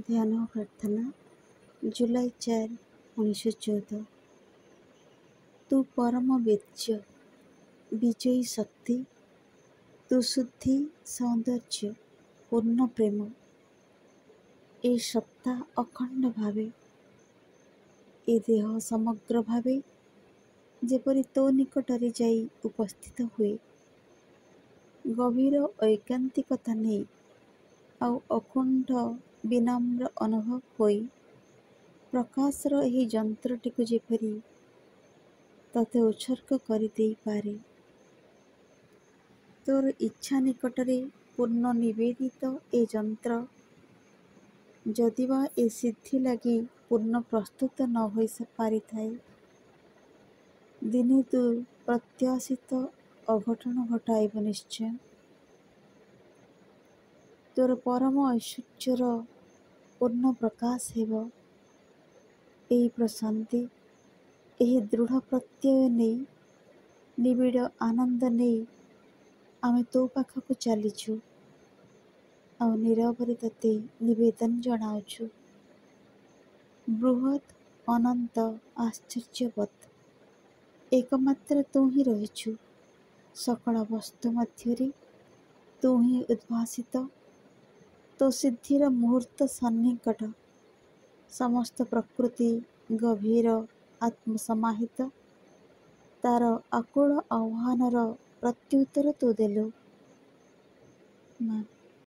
ଧ୍ୟାନ ପ୍ରାର୍ଥନା ଜୁଲାଇ 4, 1914। ତୁ ପରମ ବୀର୍ଯ୍ୟ, ବିଜୟୀ ଶକ୍ତି, ତୁ ଶୁଦ୍ଧି, ସୌନ୍ଦର୍ଯ୍ୟ, ପୂର୍ଣ୍ଣ ପ୍ରେମ। ଏ ସତ୍ତା ଅଖଣ୍ଡ ଭାବେ, ଏ ଦେହ ସମଗ୍ର ଭାବେ ଯେପରି ତୋ ନିକଟରେ ଯାଇ ଉପସ୍ଥିତ ହୁଏ, ଗଭୀର ଐକାନ୍ତିକତା ନେଇ ଆଉ ଅକୁଣ୍ଠ ବିନମ୍ର ଅନୁଭବ ହୋଇ ପ୍ରକାଶର ଏହି ଯନ୍ତ୍ରଟିକୁ ଯେପରି ତତେ ଉତ୍ସର୍ଗ କରିଦେଇପାରେ। ତୋର ଇଚ୍ଛା ନିକଟରେ ପୂର୍ଣ୍ଣ ନିବେଦିତ ଏ ଯନ୍ତ୍ର ଯଦିବା ଏ ସିଦ୍ଧି ଲାଗି ପୂର୍ଣ୍ଣ ପ୍ରସ୍ତୁତ ନ ହୋଇ ପାରିଥାଏ, ଦିନେ ତୁ ପ୍ରତ୍ୟାଶିତ ଅଘଟନ ଘଟାଇବୁ ନିଶ୍ଚୟ। ତୋର ପରମ ଐଶ୍ୱର୍ଯ୍ୟର ପୂର୍ଣ୍ଣ ପ୍ରକାଶ ହେବ। ଏହି ପ୍ରଶାନ୍ତି, ଏହି ଦୃଢ଼ ପ୍ରତ୍ୟୟ ନେଇ, ନିବିଡ଼ ଆନନ୍ଦ ନେଇ ଆମେ ତୋ ପାଖକୁ ଚାଲିଛୁ ଆଉ ନୀରବରେ ତତେ ନିବେଦନ ଜଣାଉଛୁ। ବୃହତ୍, ଅନନ୍ତ, ଆଶ୍ଚର୍ଯ୍ୟବତ୍ ଏକମାତ୍ର ତୁ ହିଁ ରହିଛୁ। ସକଳ ବସ୍ତୁ ମଧ୍ୟରେ ତୁ ହିଁ ଉଦ୍ଭାସିତ। ତୋ ସିଦ୍ଧିର ମୁହୂର୍ତ୍ତ ସନ୍ନିକଟ। ସମସ୍ତ ପ୍ରକୃତି ଗଭୀର ଆତ୍ମସମାହିତ। ତାର ଆକୁଳ ଆହ୍ୱାନର ପ୍ରତ୍ୟୁତ୍ତର ତୁ ଦେଲୁ। ମା।